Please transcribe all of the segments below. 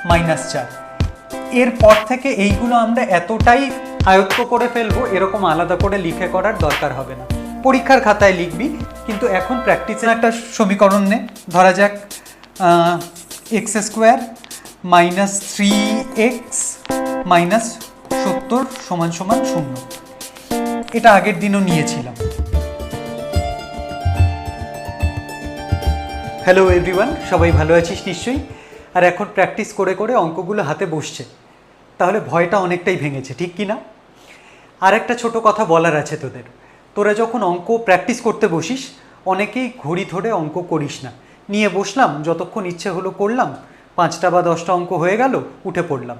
-4। এরপর থেকে এইগুলো আমরা এতটাই আয়ত্ত করে ফেলবো, এরকম আলাদা করে লিখে করার দরকার হবে না। পরীক্ষার খাতায় লিখবি, কিন্তু এখন প্র্যাকটিসে একটা সমীকরণ নে। ধরা যাক x² - 3x - 70 = 0। এটা আগের দিনও নিয়েছিলাম। হ্যালো এভরিওয়ান, সবাই ভালো আছিস নিশ্চয়ই। আর এখন প্র্যাকটিস করে করে অঙ্কগুলো হাতে বসছে, তাহলে ভয়টা অনেকটাই ভেঙেছে, ঠিক কি না? আর একটা ছোট কথা বলার আছে তোদের। তোরা যখন অঙ্ক প্র্যাকটিস করতে বসিস, অনেকেই ঘড়ি ধরে অঙ্ক করিস না। নিয়ে বসলাম, যতক্ষণ ইচ্ছে হলো করলাম, 5টা বা 10টা অঙ্ক হয়ে গেল, উঠে পড়লাম।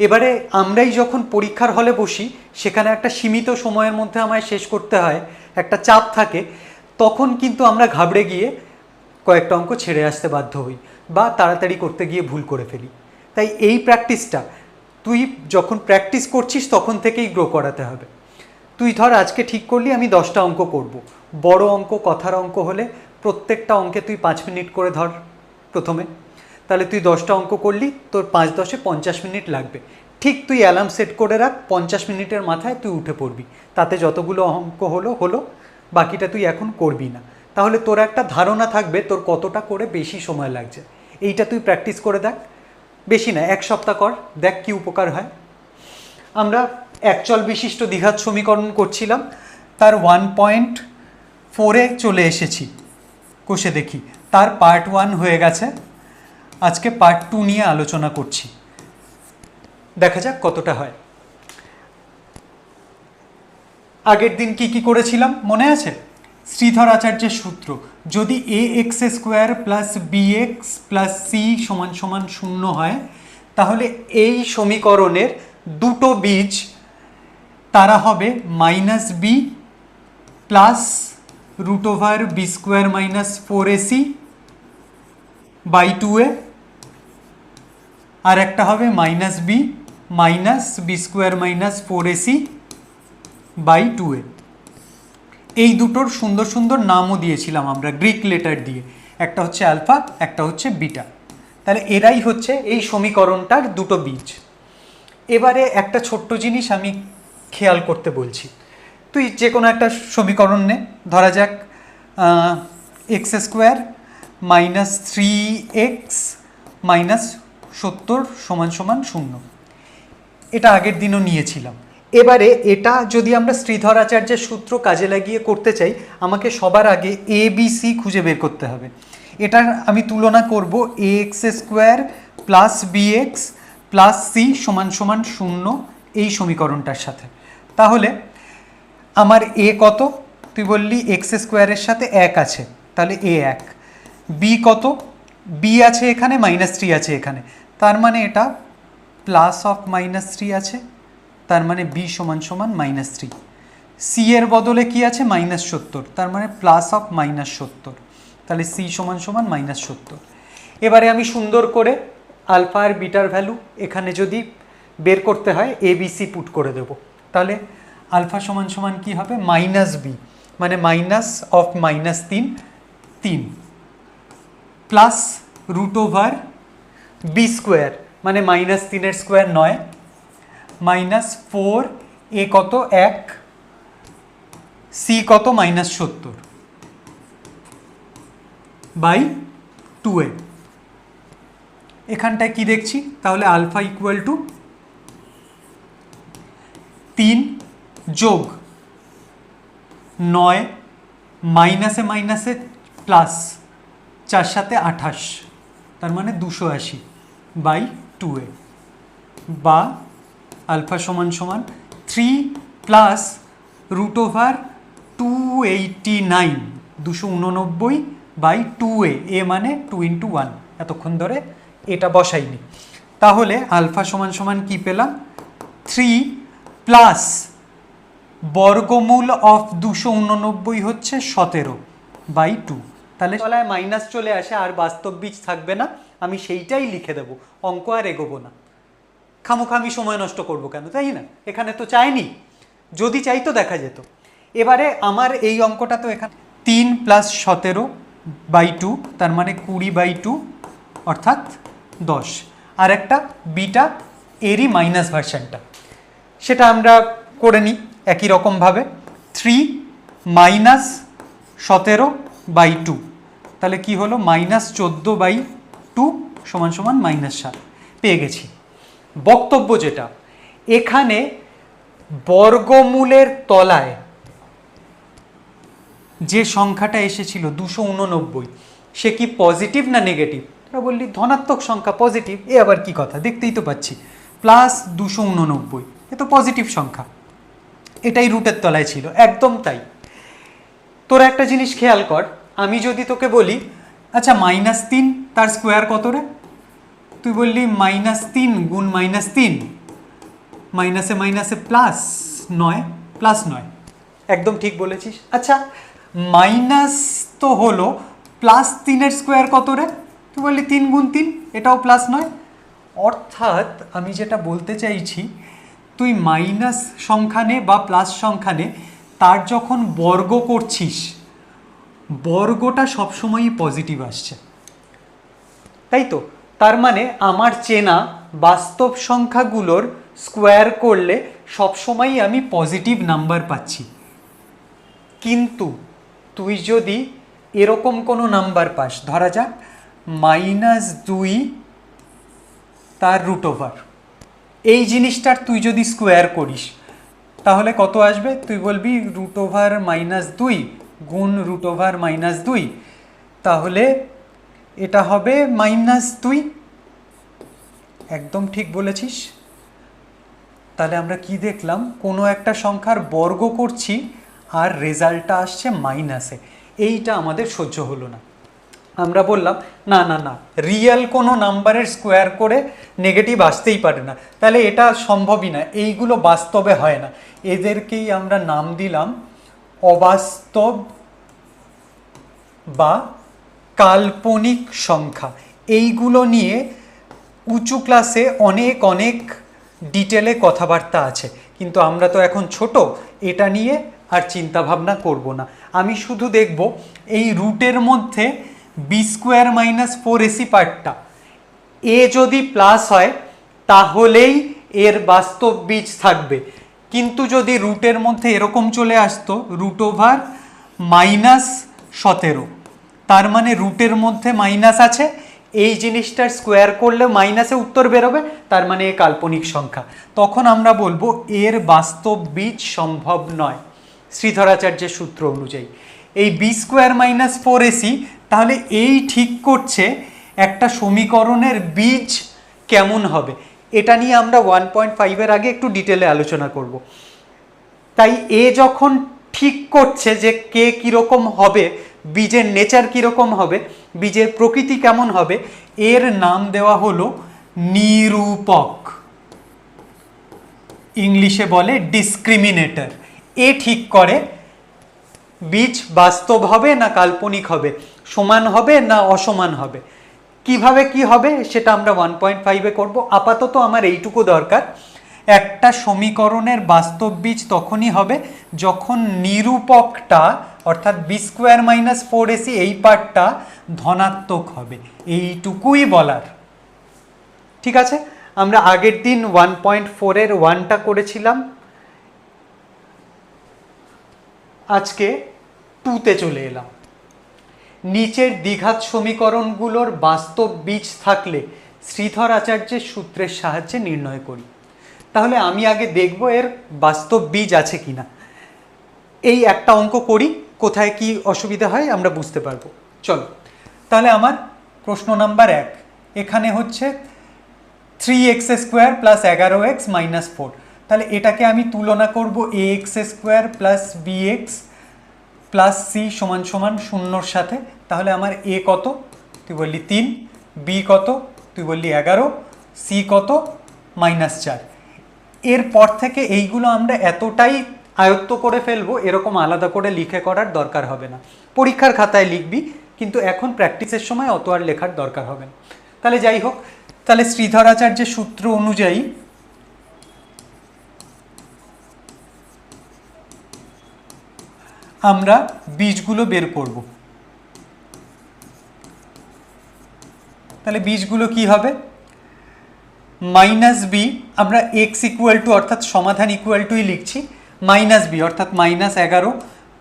এবারে আমরাই যখন পরীক্ষার হলে বসি, সেখানে একটা সীমিত সময়ের মধ্যে আমায় শেষ করতে হয়, একটা চাপ থাকে, তখন কিন্তু আমরা ঘাবড়ে গিয়ে কয়েকটা অঙ্ক ছেড়ে আসতে বাধ্য হই বা তাড়াতাড়ি করতে গিয়ে ভুল করে ফেলি। তাই এই প্র্যাকটিসটা তুই যখন প্র্যাকটিস করছিস তখন থেকেই গ্রো করাতে হবে। তুই ধর আজকে ঠিক করলি আমি 10টা অঙ্ক করব। বড় অঙ্ক, কথার অঙ্ক হলে প্রত্যেকটা অঙ্কে তুই 5 মিনিট করে ধর প্রথমে। তাহলে তুই 10টা অঙ্ক করলি, তোর 5 × 10 = 50 মিনিট লাগবে। ঠিক তুই অ্যালার্ম সেট করে রাখ, 50 মিনিটের মাথায় তুই উঠে পড়বি। তাতে যতগুলো অঙ্ক হলো, বাকিটা তুই এখন করবি না। তাহলে তোর একটা ধারণা থাকবে তোর কতটা করে বেশি সময় লাগছে। এইটা তুই প্র্যাকটিস করে দেখ, বেশি না 1 সপ্তাহ কর, দেখ কি উপকার হয়। আমরা একচল বিশিষ্ট দ্বিঘাত সমীকরণ করছিলাম, তার 1.4-এ চলে এসেছি। কষে দেখি, তার পার্ট 1 হয়ে গেছে, আজকে পার্ট 2 নিয়ে আলোচনা করছি। দেখা যাক কতটা হয়। আগের দিন কি করেছিলাম মনে আছে? শ্রীধর আচার্যের সূত্র, যদি ax² + bx + c = 0 হয়, তাহলে এই সমীকরণের দুটো বীজ তারা হবে -b plus √b² - 4ac / 2a, আর একটা হবে -b - b² - 4ac / 2a। এই দুটোর সুন্দর সুন্দর নামও দিয়েছিলাম আমরা গ্রিক লেটার দিয়ে, একটা হচ্ছে আলফা, একটা হচ্ছে বিটা। তাহলে এরাই হচ্ছে এই সমীকরণটার দুটো বীজ। এবারে একটা ছোট্ট জিনিস আমি খেয়াল করতে বলছি। তুই যে কোনো একটা সমীকরণ নে, ধরা যাক x² - 3x - 70 = 0। এটা আগের দিনও নিয়েছিলাম। এবারে এটা যদি আমরা শ্রীধর আচার্যের সূত্র কাজে লাগিয়ে করতে চাই, আমাকে সবার আগে ABC খুঁজে বের করতে হবে। এটার আমি তুলনা করব ax² + bx + c = 0 এই সমীকরণটার সাথে। তাহলে আমার a কত? তুই বললি x² এর সাথে 1 আছে, তাহলে a 1। b কত? b আছে এখানে, -3 আছে এখানে, তার মানে এটা +3 আছে, তার মানে b = -3। c এর বদলে কি আছে? -70, তার মানে +70, তাহলে c = -70। এবারে আমি সুন্দর করে আলফা আর বিটার ভ্যালু এখানে যদি বের করতে হয় ABC পুট করে দেব। তাহলে আলফা = কি হবে? -b মানে -3 প্লাস √b² মানে -3 এর স্কোয়ার 9 -4, এ কত? 1, সি কত? -70 / 2a। এখানটায় কি দেখছি? তাহলে আলফা = 3 যোগ 9, মাইনাসে মাইনাসে প্লাস, 4 × 7 = 28, তার মানে 280 / 2a, বা আলফা = 3 প্লাস √289 / 2a, এ মানে 2 × 1। এতক্ষণ ধরে এটা বসাইনি। তাহলে আলফা = কি পেলাম? 3 প্লাস বর্গমূল অফ 289 হচ্ছে 17 / 2। তাহলে তলায় মাইনাস চলে আসে, আর বাস্তব বীজ থাকবে না, আমি সেইটাই লিখে দেবো, অঙ্ক আর এগোবো না। খামোখামি সময় নষ্ট করবো কেন, তাই না? এখানে তো চাইনি, যদি চাইতো দেখা যেত। এবারে আমার এই অঙ্কটা তো এখানে 3 + 17 / 2, তার মানে 20 / 2 অর্থাৎ 10। আর একটা বিটা এরই মাইনাস ভার্সানটা, সেটা আমরা করে নিই একই রকমভাবে। 3 মাইনাস 17/2, তাহলে কি হলো -14/2 সমান সমান -7 পেয়ে গেছি। বক্তব্য যেটা, এখানে বর্গমূলের তলায় যে সংখ্যাটা এসেছিল 289, সে কি পজিটিভ না নেগেটিভ? তোরা বললি ধনাত্মক সংখ্যা, পজিটিভ। এ আবার কি কথা, দেখতেই তো পাচ্ছি +289, এ তো পজিটিভ সংখ্যা, এটাই রুটের তলায় ছিল, একদম তাই। তোরা একটা জিনিস খেয়াল কর, আমি যদি তোকে বলি আচ্ছা -3 তার স্কোয়ার কত রে, তুই বললি -3 গুণ -3, মাইনাসে মাইনাসে +9, একদম ঠিক বলেছিস। আচ্ছা মাইনাস তো হলো, +3 স্কোয়ার কত রে, তুই বললি 3 গুণ 3, এটাও +9। অর্থাৎ আমি যেটা বলতে চাইছি, তুই মাইনাস সংখ্যা নে বা প্লাস সংখ্যা নে, তার যখন বর্গ করছিস, বর্গটা সবসময়ই পজিটিভ আসছে, তাই তো? তার মানে আমার চেনা বাস্তব সংখ্যাগুলোর স্কোয়ার করলে সবসময়ই আমি পজিটিভ নাম্বার পাচ্ছি। কিন্তু তুই যদি এরকম কোনো নাম্বার পাস, ধরা যাক -2 তার রুট ওভার, এই জিনিসটার তুই যদি স্কোয়ার করিস তাহলে কত আসবে? তুই বলবি √2 গুণ √2, তাহলে এটা হবে -2। একদম ঠিক বলেছিস। তাহলে আমরা কি দেখলাম, কোনো একটা সংখ্যার বর্গ করছি আর রেজাল্টটা আসছে মাইনাসে, এইটা আমাদের সহ্য হলো না। আমরা বললাম না না না, রিয়েল কোনো নাম্বারের স্কোয়ার করে নেগেটিভ আসতেই পারে না, তাহলে এটা সম্ভবই না, এইগুলো বাস্তবে হয় না। এদেরকেই আমরা নাম দিলাম অবাস্তব বা কাল্পনিক সংখ্যা। এইগুলো নিয়ে উঁচু ক্লাসে অনেক অনেক ডিটেলে কথাবার্তা আছে, কিন্তু আমরা তো এখন ছোট, এটা নিয়ে আর চিন্তা ভাবনা করব না। আমি শুধু দেখব এই রুটের মধ্যে b² - 4ac পার্টটা, এ যদি প্লাস হয় তাহলেই এর বাস্তব বীজ থাকবে, কিন্তু যদি রুটের মধ্যে এরকম চলে আসতো √-17, তার মানে রুটের মধ্যে মাইনাস আছে, এই জিনিসটার স্কোয়ার করলে মাইনাসে উত্তর বেরোবে, তার মানে এ কাল্পনিক সংখ্যা। তখন আমরা বলবো এর বাস্তব বীজ সম্ভব নয় শ্রীধরাচার্যের সূত্র অনুযায়ী। এই b² - 4ac তাহলে এই ঠিক করছে একটা সমীকরণের বীজ কেমন হবে। এটা নিয়ে আমরা 1.5 আগে একটু ডিটেলে আলোচনা করব। তাই এ যখন ঠিক করছে যে কে কীরকম হবে, বীজের নেচার কীরকম হবে, বীজের প্রকৃতি কেমন হবে, এর নাম দেওয়া হলো নিরূপক, ইংলিশে বলে ডিসক্রিমিনেটর। এ ঠিক করে বীজ বাস্তব হবে না কাল্পনিক হবে, সমান হবে না অসমান হবে। কিভাবে কি হবে সেটা আমরা 1.5 করব। আপাতত আমার এইটুকু দরকার, একটা সমীকরণের বাস্তব বীজ তখনই হবে যখন নিরূপকটা অর্থাৎ b² - 4ac এই পার্টটা ধনাত্মক হবে, এইটুকুই বলার। ঠিক আছে, আমরা আগের দিন 1.4 1টা করেছিলাম, আজকে 2তে চলে এলাম। নিচের দ্বিঘাত সমীকরণগুলোর বাস্তব বীজ থাকলে শ্রীধর আচার্যের সূত্রের সাহায্যে নির্ণয় করি। তাহলে আমি আগে দেখব এর বাস্তব বীজ আছে কিনা। এই একটা অঙ্ক করি, কোথায় কি অসুবিধা হয় আমরা বুঝতে পারবো। চলো, তাহলে আমার প্রশ্ন নাম্বার 1, এখানে হচ্ছে 3x² + 11x - 4। তাহলে এটাকে আমি তুলনা করব ax² + bx + c = 0 সাথে। তাহলে আমার a কত, তুই বললি 3, b কত, তুই বললি 11, c কত -4। এরপর থেকে এইগুলো আমরা এতটাই আয়ত্ত করে ফেলবো, এরকম আলাদা করে লিখে করার দরকার হবে না। পরীক্ষার খাতায় লিখবি, কিন্তু এখন প্র্যাকটিসের সময় অত আর লেখার দরকার হবে না। তাহলে যাই হোক, তাহলে শ্রীধরাচার্যের সূত্র অনুযায়ী আমরা বীজগুলো বের করব। তাহলে বীজগুলো কি হবে? মাইনাস বি আমরা এক্স ইকুয়াল টু অর্থাৎ সমাধান ইকুয়াল টুই লিখছি, মাইনাস বি অর্থাৎ -11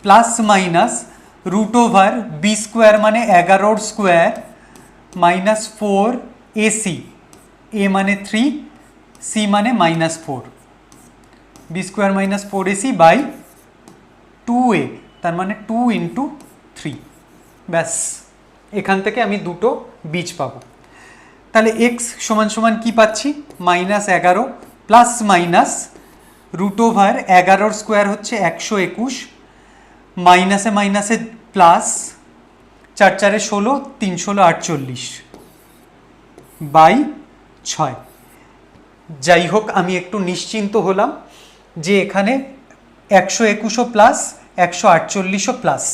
plus minus root over B square মানে 11 স্কোয়ার মাইনাস 4 AC, এ মানে 3, সি মানে -4, B square minus 4AC by 2a, তার মানে 2 ইন্টু 3। ব্যাস, এখান থেকে আমি দুটো বীজ পাবো। তাহলে এক্স সমান সমান কী পাচ্ছি, -11 plus minus root over 11 square হচ্ছে 121, মাইনাসে মাইনাসে প্লাস 4 4 16, 3 16 48 বাই 6। যাই হোক, আমি একটু নিশ্চিন্ত হলাম যে এখানে 121ও প্লাস 148ও প্লাস,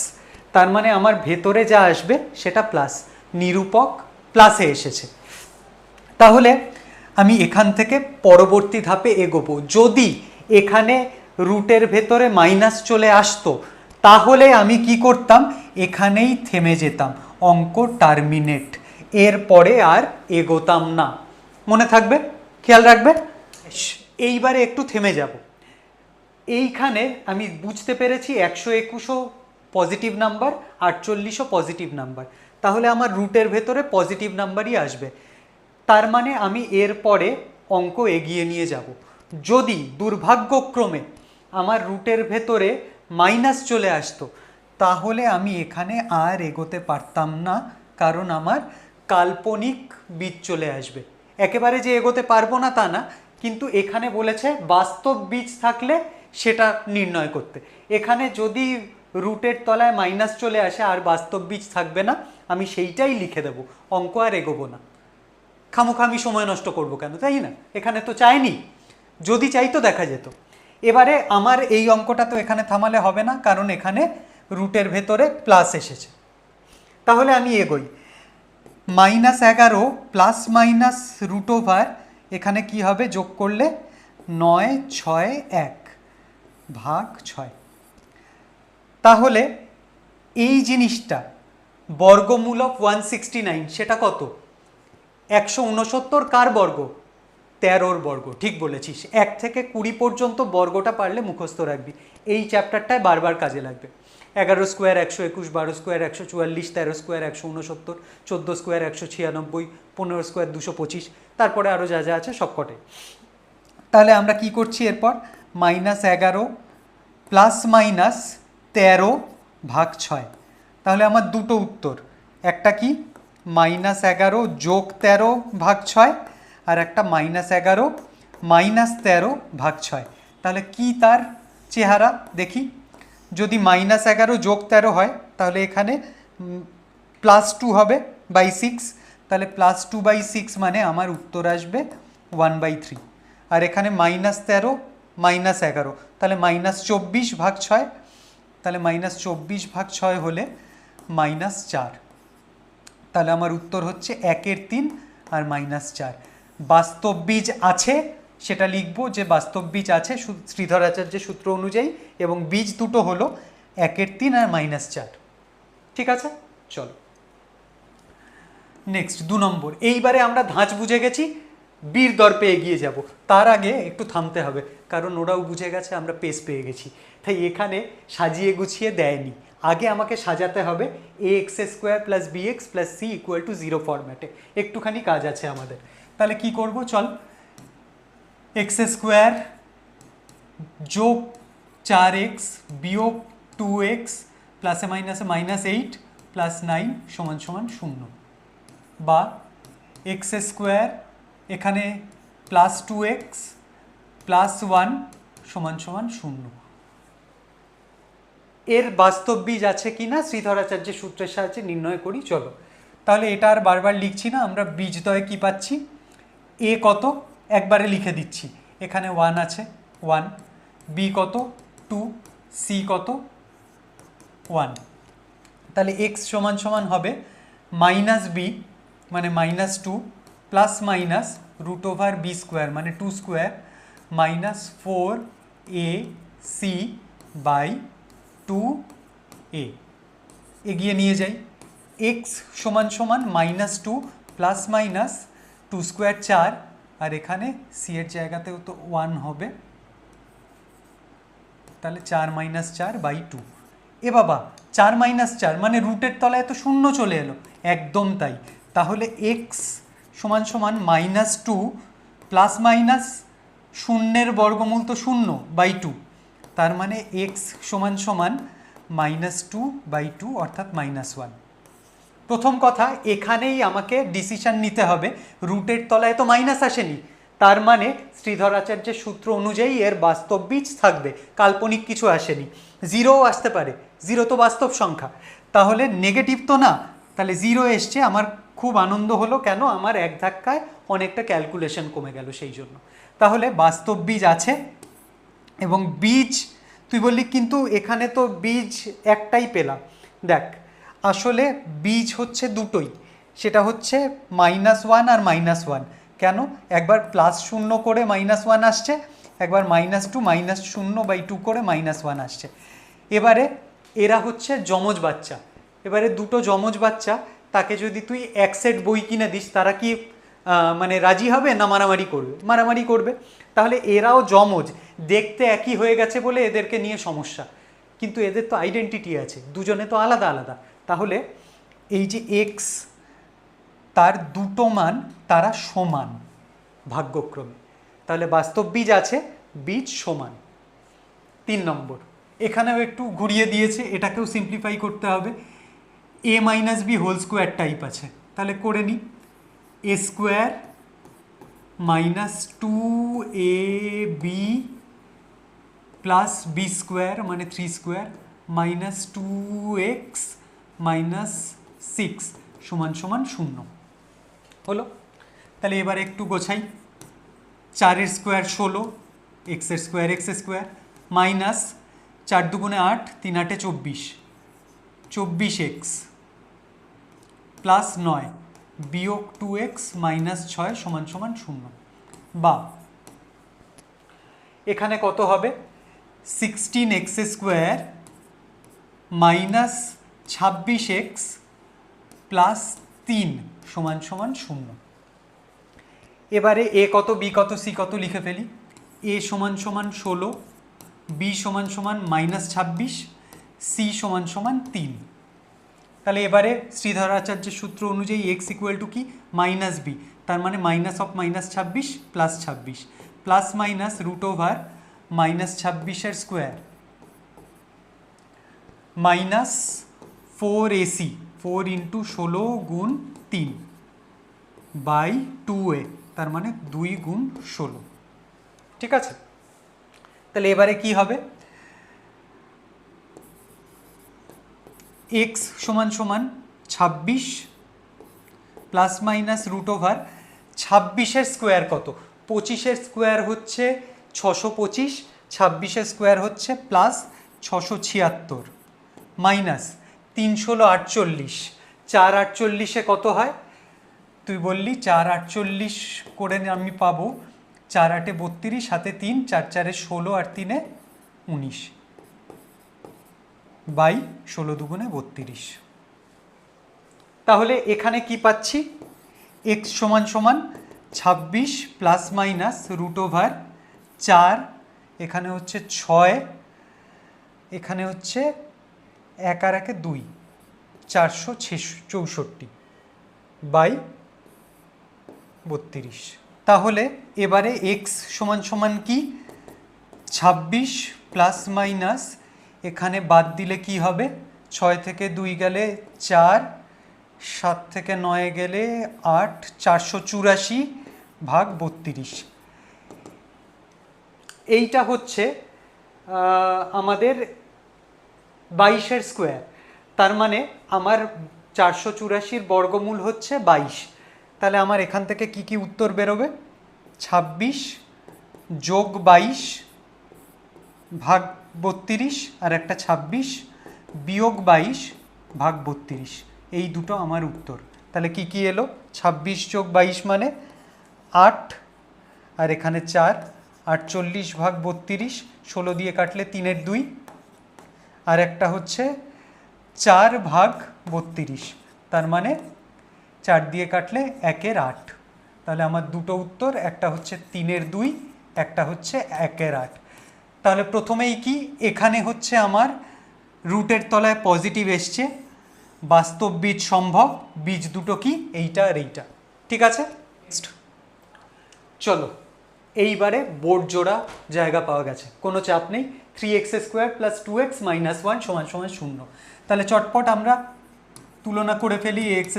তার মানে আমার ভেতরে যা আসবে সেটা প্লাস, নিরূপক প্লাসে এসেছে। তাহলে আমি এখান থেকে পরবর্তী ধাপে এগোবো। যদি এখানে রুটের ভেতরে মাইনাস চলে আসতো তাহলে আমি কি করতাম, এখানেই থেমে যেতাম, অঙ্ক টার্মিনেট, এরপরে আর এগোতাম না। মনে থাকবে, খেয়াল রাখবে। এইবারে একটু থেমে যাব। এইখানে আমি বুঝতে পেরেছি 121ও পজিটিভ নাম্বার, 48ও পজিটিভ নাম্বার, তাহলে আমার রুটের ভেতরে পজিটিভ নাম্বারই আসবে। তার মানে আমি এরপরে অঙ্ক এগিয়ে নিয়ে যাব। যদি দুর্ভাগ্যক্রমে আমার রুটের ভেতরে মাইনাস চলে আসতো তাহলে আমি এখানে আর এগোতে পারতাম না, কারণ আমার কাল্পনিক বীজ চলে আসবে। একেবারে যে এগোতে পারবো না তা না, কিন্তু এখানে বলেছে বাস্তব বীজ থাকলে সেটা নির্ণয় করতে। এখানে যদি রুটের তলায় মাইনাস চলে আসে আর বাস্তব বীজ থাকবে না, আমি সেইটাই লিখে দেব, অঙ্ক আর এগোবো না। খামোখা আমি সময় নষ্ট করবো কেন, তাই না? এখানে তো চাইনি, যদি চাইতো দেখা যেত। এবারে আমার এই অঙ্কটা তো এখানে থামালে হবে না, কারণ এখানে রুটের ভেতরে প্লাস এসেছে। তাহলে আমি এগোই। -11 প্লাস মাইনাস রুট ওভার, এখানে কি হবে যোগ করলে 9 6 1 ভাগ 6। তাহলে এই জিনিসটা বর্গমূল অফ 169 সেটা কত, 169 কার বর্গ, 13 বর্গ। ঠিক বলেছিস, 1 থেকে 20 পর্যন্ত বর্গটা পারলে মুখস্থ রাখবি, এই চ্যাপ্টারটায় বারবার কাজে লাগবে। 11 square 121, 12 square 144, 13 square 169, 14 square 196, 15 square 225, তারপরে আরও যা যা আছে সবকটাই। তাহলে আমরা কি করছি এরপর, -11 প্লাস মাইনাস 13 ভাগ 6। তাহলে আমার দুটো উত্তর, একটা কি -11 যোগ 13 ভাগ 6, আর একটা -11 মাইনাস 13 ভাগ 6। তাহলে কি তার চেহারা দেখি, যদি -11 যোগ 13 হয় তাহলে এখানে +2 হবে বাই 6, তাহলে +2 বাই 6 মানে আমার উত্তর আসবে 1/3। আর এখানে -13 -11, তাহলে -24 ভাগ 6, তাহলে -24 ভাগ 6 হলে -4। তাহলে আমার উত্তর হচ্ছে 1/3 আর -4। বাস্তব বীজ আছে সেটা লিখবো, যে বাস্তব বীজ আছে শ্রীধর আচার্যের সূত্র অনুযায়ী, এবং বীজ দুটো হলো 1/3 আর -4। ঠিক আছে, চলো নেক্সট 2 নম্বর। এইবারে আমরা ধাঁচ বুঝে গেছি, বীর দর্পে এগিয়ে যাব। তার আগে একটু থামতে হবে, কারণ ওরাও বুঝে গেছে আমরা পেস পেয়ে গেছি, তাই এখানে সাজিয়ে গুছিয়ে দেয়নি। আগে আমাকে সাজাতে হবে ax² + bx + c = 0 ফরম্যাটে। একটুখানি কাজ আছে আমাদের। তাহলে কি করব, চল, x² যোগ 4x বিয়োগ 2x প্লাসে মাইনাসে -8 প্লাস 9 = 0, বা x² এখানে +2x প্লাস 1 = 0। এর বাস্তব বীজ আছে কিনা শ্রীধরাচার্যের সূত্রের সাহায্যে নির্ণয় করি, চলো। তাহলে এটা আর বারবার লিখছি না, আমরা বীজদ্বয়ে কি পাচ্ছি, এ কত একবারে লিখে দিচ্ছি, এখানে 1 আছে 1, বি কত 2, সি কত 1। তাহলে x = হবে -b মানে -2 প্লাস মাইনাস √b² মানে 2² -4ac/2a। এগিয়ে নিয়ে যাই, x = -2 প্লাস মাইনাস 2² 4 আর এখানে সি এর জায়গাতেও তো 1 হবে, তাহলে 4-4/2। এ বাবা, 4-4 মানে রুটের তলায় তো শূন্য চলে এলো, একদম তাই। তাহলে এক্স সমান সমান -2 প্লাস মাইনাস শূন্যের বর্গমূল তো 0/2, তার মানে এক্স সমান সমান -2/2 অর্থাৎ -1। প্রথম কথা, এখানেই আমাকে ডিসিশন নিতে হবে, রুটের তলায় তো মাইনাস আসেনি, তার মানে শ্রীধর আচার্যের সূত্র অনুযায়ী এর বাস্তব বীজ থাকবে, কাল্পনিক কিছু আসেনি। জিরোও আসতে পারে, জিরো তো বাস্তব সংখ্যা, তাহলে নেগেটিভ তো না, তাহলে জিরো এসছে। আমার খুব আনন্দ হলো, কেন? আমার এক ধাক্কায় অনেকটা ক্যালকুলেশন কমে গেল সেই জন্য। তাহলে বাস্তব বীজ আছে। এবং বীজ তুই বললি কিন্তু এখানে তো বীজ একটাই পেলাম। দেখ, আসলে বীজ হচ্ছে দুটোই, সেটা হচ্ছে -1 আর -1। কেন? একবার +0 করে -1 আসছে, একবার -2 -0/2 করে -1 আসছে। এবারে এরা হচ্ছে যমজ বাচ্চা, এবারে দুটো যমজ বাচ্চা, তাকে যদি তুই এক সেট বই কিনে দিস, তারা কি মানে রাজি হবে না মারামারি করবে? মারামারি করবে। তাহলে এরাও যমজ, দেখতে একই হয়ে গেছে বলে এদেরকে নিয়ে সমস্যা, কিন্তু এদের তো আইডেন্টিটি আছে, দুজনে তো আলাদা আলাদা। তাহলে এই যে এক্স, তার দুটো মান তারা সমান ভাগ্যক্রমে, তাহলে বাস্তব বীজ আছে, বীজ সমান। 3 নম্বর, এখানেও একটু ঘুরিয়ে দিয়েছে, এটাকেও সিম্পলিফাই করতে হবে। a - b whole square type আছে, তাহলে করে নিই। a square -2ab plus b square মানে 3 স্কোয়ার -2x - 6 সমান সমান 0 হলো। তাহলে এবার একটু গোছাই। 4 square 16, x square x square minus 4 দুগুণে 8, 3 8 24, 24x প্লাস 9 বিয়োগ 2x -6 সমান সমান 0। বা এখানে কত হবে? 16x স্কোয়ার -26x প্লাস 3 সমান সমান 0। এবারে এ কত, বি কত, সি কত লিখে ফেলি। এ সমান সমান 16, বি সমান সমান -26, সি সমান সমান 3। তাহলে এবারে শ্রীধর আচার্যের সূত্র অনুযায়ী এক্স ইকুয়াল টু কি? -b, তার মানে -26 plus 26 plus minus √over -26 square minus 4ac, 4 × 16 গুণ 3 বাই 2a, তার মানে 2 গুণ 16। ঠিক আছে, তাহলে এবারে কি হবে? x সমান সমান 26 প্লাস মাইনাস √ওভার 26-এর স্কোয়ার কত? 25-এর স্কোয়ার হচ্ছে 625, 26-এর স্কোয়ার হচ্ছে প্লাস 676 মাইনাস 3 × 16 = 48, 4 48-এ কত হয়? তুই বললি 4 48 করে আমি পাবো, 4 8 32, সাথে 3, 4 4 16 আর 3 19 বাই 16 দুগুণে 32। তাহলে এখানে কি পাচ্ছি? x সমান সমান 26 প্লাস মাইনাস √ওভার 4, এখানে হচ্ছে 6, এখানে হচ্ছে 1 আর 1 2, 464 বাই 32। তাহলে এবারে x সমান সমান কি? 26 প্লাস মাইনাস, এখানে বাদ দিলে কি হবে? 6 থেকে 2 গেলে 4, 7 থেকে 9 গেলে 8, 484 ভাগ 32। এইটা হচ্ছে আমাদের 22-এর স্কোয়ার, তার মানে আমার 484-র বর্গমূল হচ্ছে 22। তাহলে আমার এখান থেকে কি কি উত্তর বেরোবে? 26 যোগ 22 ভাগ 32 আর একটা 26 বিয়োগ 22 ভাগ 32, এই দুটো আমার উত্তর। তাহলে কি কি এলো? 26 যোগ 22 মানে 8, আর এখানে 4, 48 ভাগ 32, 16 দিয়ে কাটলে 3 2, আর একটা হচ্ছে 4 ভাগ 32, তার মানে 4 দিয়ে কাটলে 1 8, তাহলে আমার দুটো উত্তর, একটা হচ্ছে 3-এর 2, একটা হচ্ছে 1-এর 8। তাহলে প্রথমেই কি এখানে হচ্ছে আমার রুটের তলায় পজিটিভ এসছে, বাস্তব বীজ সম্ভব, বীজ দুটো কি এইটা আর এইটা। ঠিক আছে, চলো এইবারে বোর্ড জোড়া জায়গা পাওয়া গেছে, কোনো চাপ নেই। 3x² + 2x - 1 = 0। তাহলে চটপট আমরা তুলনা করে ফেলি ax²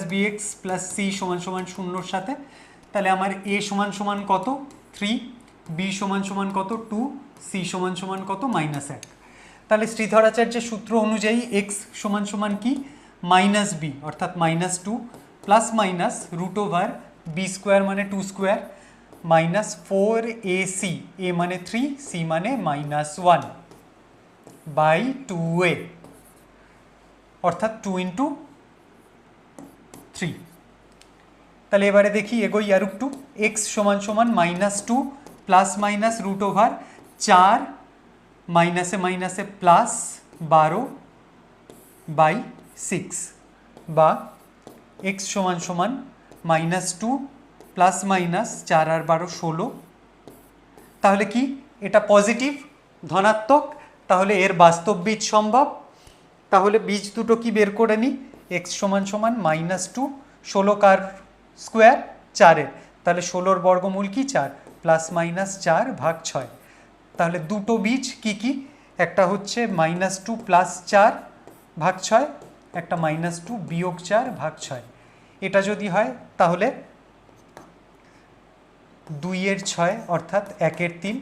+ bx + c = 0-র সাথে। তাহলে আমার a = কত 3, b = কত 2, c = কত -1। তাহলে শ্রীধরাচার্যের সূত্র অনুযায়ী x = কি -b অর্থাৎ -2 ± √b² মানে 2² -4ac, a মানে 3, c মানে -1 বাই 2a অর্থাৎ 2 × 3। তাহলে এবারে দেখি এগোই আর একটু। x = -2 ± √4 +-12/6 বা x = -2 ± 4 আর 12 16। তাহলে কি এটা পজিটিভ ধনাত্মক, তাহলে এর বাস্তব বীজ সম্ভব। তাহলে বীজ দুটো কি বের করে নিই, x = -2, 16 কার স্কোয়ার 4-এর, তাহলে 16-র বর্গমূল কি 4 +-4/6। তাহলে দুটো বীজ কি কি, একটা হচ্ছে -2 + 4/6, একটা -2 - 4/6। এটা যদি হয় তাহলে 2-এর 6 অর্থাৎ 1-এর 3,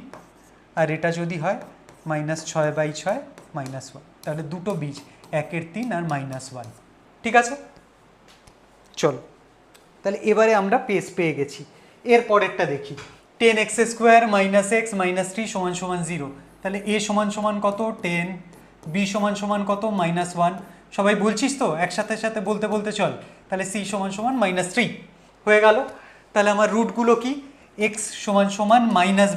আর এটা যদি হয় -6/6 -1। তাহলে দুটো বীজ 1-এর 3 আর -1। ঠিক আছে, চলো তাহলে এবারে আমরা পেয়ে গেছি। এর পরেরটা দেখি, 10x² - x - 3 = 0। তাহলে a = কত 10, b = কত -1। সবাই বলছিস তো, একসাথে সাথে বলতে বলতে চল। তাহলে c = -3 হয়ে গেল। তাহলে আমার রুটগুলো কি, x =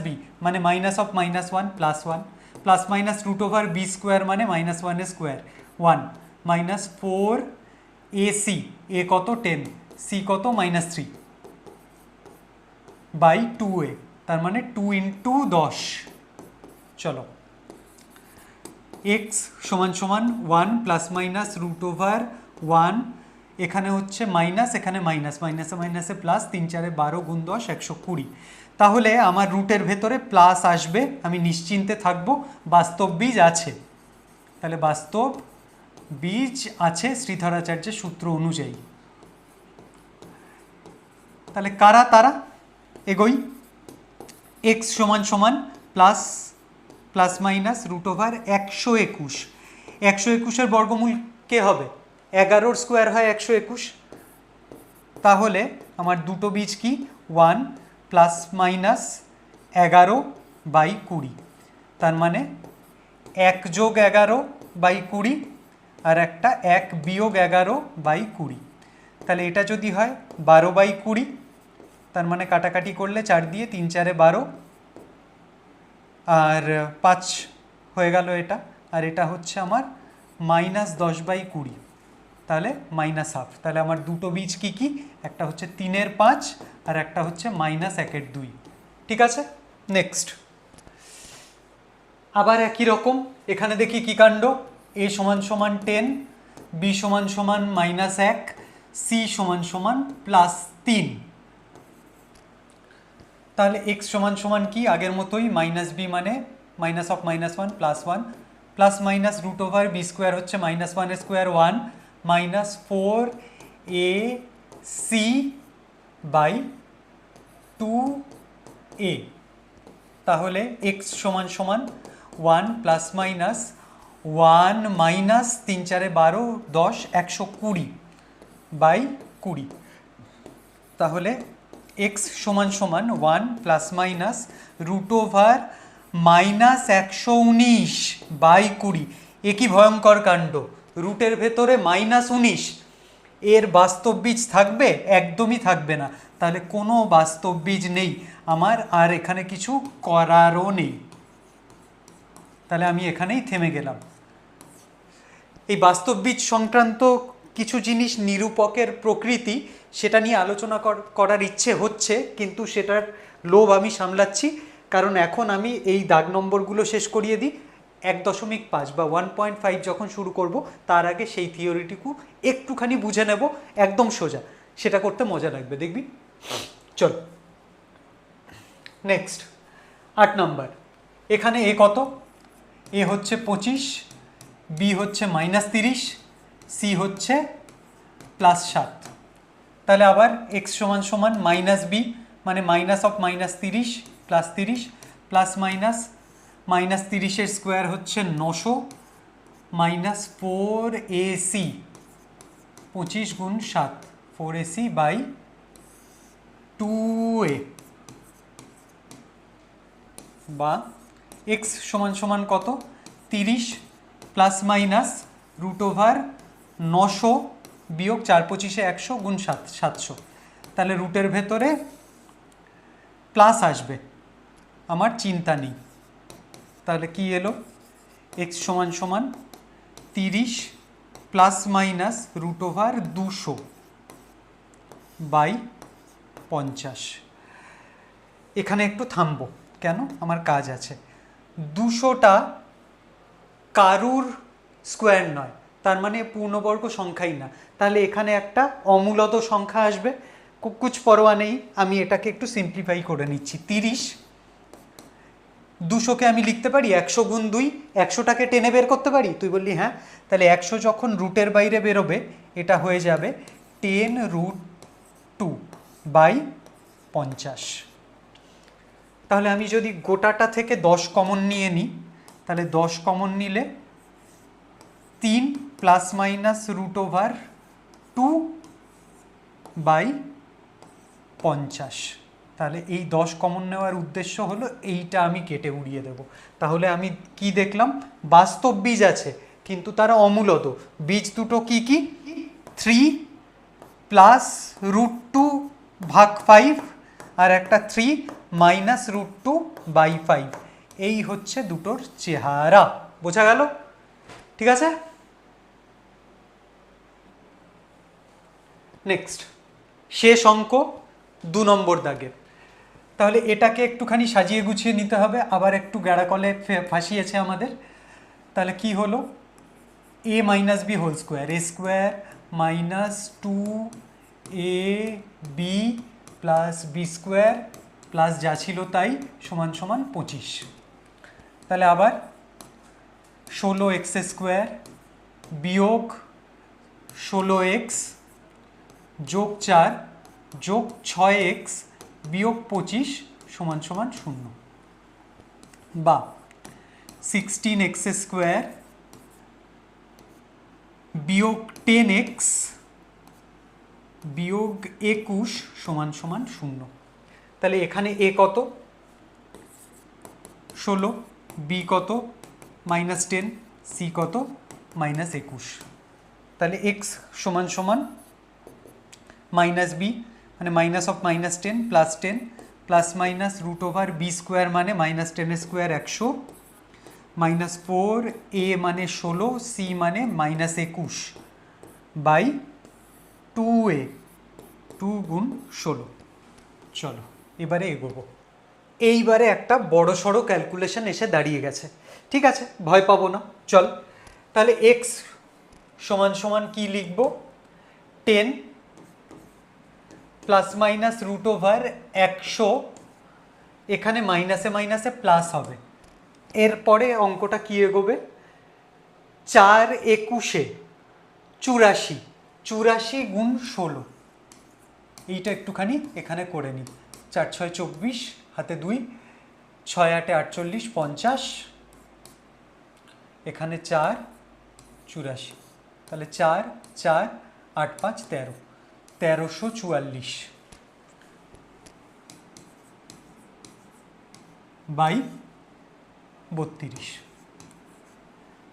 -b মানে -1 + 1 ± √b² মানে -1² 1 -4ac, a কত 10, c কত -3 বাই 2a, তার মানে 2 × 10। চলো x = 1 ± √1, এখানে হচ্ছে মাইনাস, এখানে মাইনাস, মাইনাসে মাইনাসে প্লাস, 3 × 4 = 12, × 10 = 120। তাহলে আমার রুটের ভেতরে প্লাস আসবে, আমি নিশ্চিন্তে থাকবো, বাস্তব বীজ আছে। তাহলে বাস্তব বীজ আছে শ্রীধরাচার্যের সূত্র অনুযায়ী। তাহলে কারা তারা, এগোই। x = প্লাস ±√121, 121-এর বর্গমূল কে হবে, 11-র স্কোয়ার হয় 121। তাহলে আমার দুটো বীজ কি 1 ±11/20, তার মানে 1 + 11/20 আর একটা 1 - 11/20। তাহলে এটা যদি হয় 12/20, তার মানে কাটাকাটি করলে 4 দিয়ে, 3 × 4 = 12 আর 5 হয়ে গেল এটা, আর এটা হচ্ছে আমার -10/20, তাহলে -1/2। তাহলে আমার দুটো বীজ কি কি, একটা হচ্ছে 3-এর 5 আর একটা হচ্ছে -1-এর 2। ঠিক আছে, নেক্সট। আবার একই রকম এখানে দেখি কি কাণ্ড, a = 10, b = -1, c = +3। তাহলে x = কি আগের মতোই -b মানে -1 +1 ± √b² হচ্ছে -1² 1 -4ac/2a। তাহলে x = 1 ± 1 মাইনাস 3 × 4 = 12, 10 120/20। তাহলে x = 1 ± √−119/20। এ কি ভয়ঙ্কর কাণ্ড, রুটের ভেতরে -19, এর বাস্তব বীজ থাকবে, একদমই থাকবে না। তাহলে কোনো বাস্তব বীজ নেই আমার, আর এখানে কিছু করারও নেই। তাহলে আমি এখানেই থেমে গেলাম। এই বাস্তব বীজ সংক্রান্ত কিছু জিনিস নিরূপকের প্রকৃতি সেটা নিয়ে আলোচনা করার ইচ্ছে হচ্ছে, কিন্তু সেটার লোভ আমি সামলাচ্ছি, কারণ এখন আমি এই দাগ নম্বরগুলো শেষ করিয়ে দিই। 1.5 বা 1.5 যখন শুরু করব তার আগে সেই থিওরিটিকু একটুখানি বুঝে নেব, একদম সোজা। সেটা করতে মজা লাগবে, দেখবি। চল নেক্সট 8 নাম্বার। এখানে এ কত? এ হচ্ছে 25, বি হচ্ছে -30, সি হচ্ছে +7। তাহলে আবার এক্স সমান সমান -বি মানে -30 +30 প্লাস মাইনাস -30 স্কোয়ার হচ্ছে 900 -4ac 25 গুণ 7 4ac বাই 2a, বা এক্স সমান সমান কত? 30 প্লাস মাইনাস √900 বিয়োগ 4 25 100 গুণ 7 700। তাহলে রুটের ভেতরে প্লাস আসবে, আমার চিন্তা নেই। তাহলে কি এলো? এক্স সমান সমান 30 প্লাস মাইনাস √200 বাই 50। এখানে একটু থামবো, কেন? আমার কাজ আছে। 200টা কারুর স্কোয়ার নয়, তার মানে পূর্ণবর্গ সংখ্যাই না। তাহলে এখানে একটা অমূলত সংখ্যা আসবে, কুছ পরোয়া নেই, আমি এটাকে একটু সিম্পলিফাই করে নিচ্ছি। 30, 200কে আমি লিখতে পারি 100 গুণ 2, 100টাকে টেনে বের করতে পারি? তুই বললি হ্যাঁ। তাহলে 100 যখন রুটের বাইরে বেরোবে এটা হয়ে যাবে 10√2 বাই 50। তাহলে আমি যদি গোটাটা থেকে 10 কমন নিয়ে নিই, তাহলে 10 কমন নিলে 3 প্লাস মাইনাস √2 বাই 50। তাহলে এই 10 কমন নেওয়ার উদ্দেশ্য হলো এইটা আমি কেটে উড়িয়ে দেব। তাহলে আমি কি দেখলাম? বাস্তব বীজ আছে কিন্তু তারা অমূলত। বীজ দুটো কি কি? 3 প্লাস √2 ভাগ 5 আর একটা 3 মাইনাস √2 বাই 5। এই হচ্ছে দুটোর চেহারা। বোঝা গেল? ঠিক আছে, নেক্সট শেষ অঙ্ক 2 নম্বর দাগের। তাহলে এটাকে একটুখানি সাজিয়ে গুছিয়ে নিতে হবে, আবার একটু গ্যাড়াকলে ফাঁসিয়েছে আমাদের। তাহলে কি হলো? a minus B whole square, a square minus 2ab plus B square plus যা ছিল তাই সমান সমান 25। তাহলে আবার 16x স্কোয়ার বিয়োগ 16x যোগ 4 যোগ 6x বিয়োগ 25 সমান সমান 0, বা 16x স্কোয়ার বিয়োগ 10x বিয়োগ 21 সমান সমান 0। তাহলে এখানে a কত? 16, b কত? -10, c কত? -21। তাহলে x সমান সমান মাইনাস বি মানে -10 plus 10 plus minus √b square মানে -10 স্কোয়ার 100 -4a মানে 16, c মানে -21 বাই 2a 2 গুণ 16। চলো এবারে এগোবো। এইবারে একটা বড় সড়ো ক্যালকুলেশন এসে দাঁড়িয়ে গেছে। ঠিক আছে, ভয় পাবো না, চল। তাহলে x সমান সমান কি লিখব? 10 প্লাস মাইনাস √100, এখানে মাইনাসে মাইনাসে প্লাস হবে। এরপরে অঙ্কটা কি এগোবে? 4 21 84, 84 গুণ 16। এইটা একটুখানি এখানে করে নিই। 4 6 24, হাতে 2, 6 8 48 50, এখানে 4 84। তাহলে 4 4 8 5 13, 1344 বাই 32।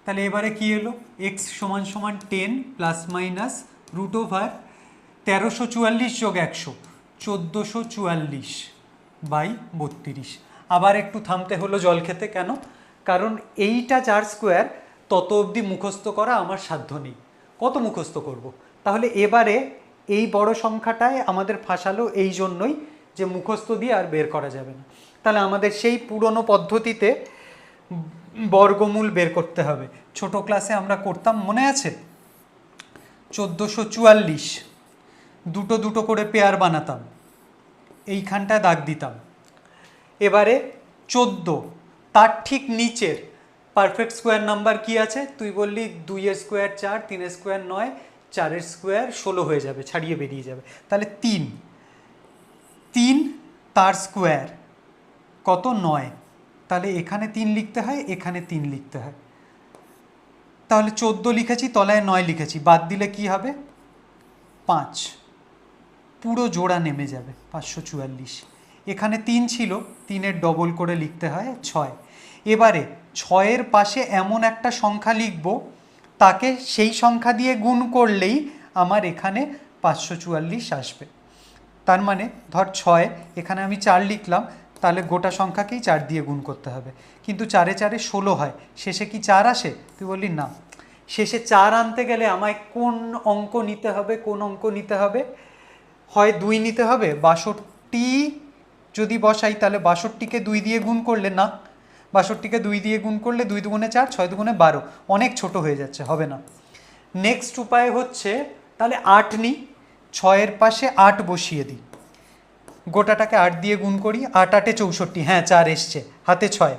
তাহলে এবারে কি এলো? x সমান সমান 10 প্লাস মাইনাস √1344 যোগ 100 1444 বাই 32। আবার একটু থামতে হলো জল খেতে, কেন? কারণ এইটা 4 স্কোয়ার তত অবধি মুখস্থ করা আমার সাধ্য নেই। কত মুখস্থ করব? তাহলে এবারে এই বড় সংখ্যাটায় আমাদের ফাঁসালো এই জন্যই যে মুখস্থ দিয়ে আর বের করা যাবে না। তাহলে আমাদের সেই পুরনো পদ্ধতিতে বর্গমূল বের করতে হবে। ছোট ক্লাসে আমরা করতাম, মনে আছে? 1444 দুটো দুটো করে পেয়ার বানাতাম, এইখানটায় দাগ দিতাম। এবারে 14, তার ঠিক নিচের পারফেক্ট স্কোয়ার নাম্বার কি আছে? তুই বললি 2 এর স্কোয়ার 4, 3 এর স্কোয়ার 9, 4 এর স্কোয়ার 16 হয়ে যাবে, ছাড়িয়ে বেরিয়ে যাবে। তাহলে 3 তার স্কোয়ার কত? 9। তাহলে এখানে 3 লিখতে হয়, এখানে 3 লিখতে হয়। তাহলে 14 লিখেছি, তলায় 9 লিখেছি, বাদ দিলে কি হবে? 5, পুরো জোড়া নেমে যাবে 544। এখানে 3 ছিল, 3-এর ডবল করে লিখতে হয় 6। এবারে 6-এর পাশে এমন একটা সংখ্যা লিখব, তাকে সেই সংখ্যা দিয়ে গুণ করলেই আমার এখানে 544 আসবে। তার মানে ধর 6, এখানে আমি 4 লিখলাম, তাহলে গোটা সংখ্যাকেই 4 দিয়ে গুণ করতে হবে। কিন্তু 4 এ 4 16 হয়, শেষে কি 4 আসে? তুই বললি না। শেষে 4 আনতে গেলে আমায় কোন অঙ্ক নিতে হবে? কোন অঙ্ক নিতে হবে? হয় 2 নিতে হবে। 62 যদি বসাই তাহলে 62কে 2 দিয়ে গুণ করলে না, 62কে 2 দিয়ে গুণ করলে 2 দুগুণে 4, 6 দুগুণে 12, অনেক ছোট হয়ে যাচ্ছে, হবে না। নেক্সট উপায় হচ্ছে তাহলে 8 নিই, 6-এর পাশে 8 বসিয়ে দিই, গোটাটাকে 8 দিয়ে গুণ করি, 8 8 64, হ্যাঁ 4 এসছে, হাতে 6,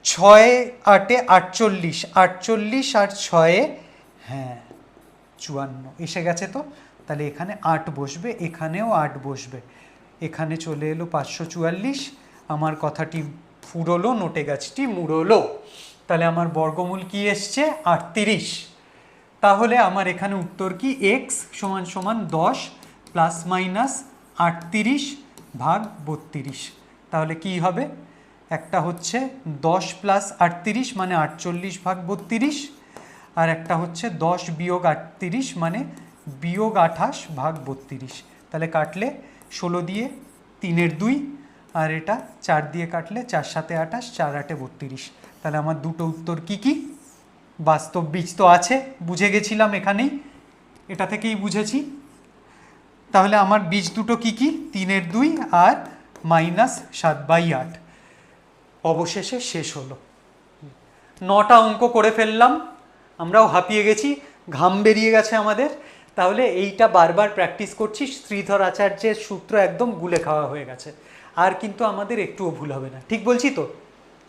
6 8 48, 48 আর 6, হ্যাঁ 54 এসে গেছে। তো তাহলে এখানে 8 বসবে, এখানেও 8 বসবে, এখানে চলে এলো 544। আমার কথাটি ফুরোলো, নোটে গাছটি মুড়োলো। তাহলে আমার বর্গমূল কি এসছে? 38। তাহলে আমার এখানে উত্তর কি? x = 10 প্লাস মাইনাস 38 ভাগ 32। তাহলে কি হবে? একটা হচ্ছে 10 প্লাস 38 মানে 48 ভাগ 32, আর একটা হচ্ছে 10 বিয়োগ 38 মানে বিয়োগ 28 ভাগ 32। তাহলে কাটলে 16 দিয়ে 3-এর 2, আর এটা 4 দিয়ে কাটলে 4 7 28, 4 8 32। তাহলে আমার দুটো উত্তর কি কি? বাস্তব বীজ তো আছে, বুঝে গেছিলাম এখানেই, এটা থেকেই বুঝেছি। তাহলে আমার বীজ দুটো কি কি? 3-এর 2 আর -7/8। অবশেষে শেষ হলো। 9টা অঙ্ক করে ফেললাম, আমরাও হাঁপিয়ে গেছি, ঘাম বেরিয়ে গেছে আমাদের। তাহলে এইটা বারবার প্র্যাকটিস করছি, শ্রীধর আচার্যের সূত্র একদম গুলে খাওয়া হয়ে গেছে, আর কিন্তু আমাদের একটুও ভুল হবে না। ঠিক বলছি তো?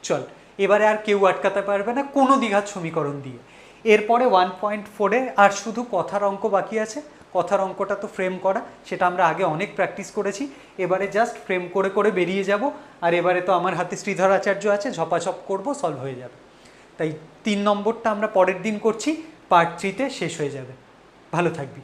চল, এবারে আর কেউ আটকাতে পারবে না কোনো দ্বিঘাত সমীকরণ দিয়ে। এরপরে 1.4-এ আর শুধু কথার অঙ্ক বাকি আছে। কথার অঙ্কটা তো ফ্রেম করা, সেটা আমরা আগে অনেক প্র্যাকটিস করেছি, এবারে জাস্ট ফ্রেম করে করে বেরিয়ে যাব। আর এবারে তো আমার হাতে শ্রীধর আচার্য আছে, ঝপাঝপ করব, সলভ হয়ে যাবে। তাই 3 নম্বরটা আমরা পরের দিন করছি, পার্ট 3-তে শেষ হয়ে যাবে। ভালো থাকবি।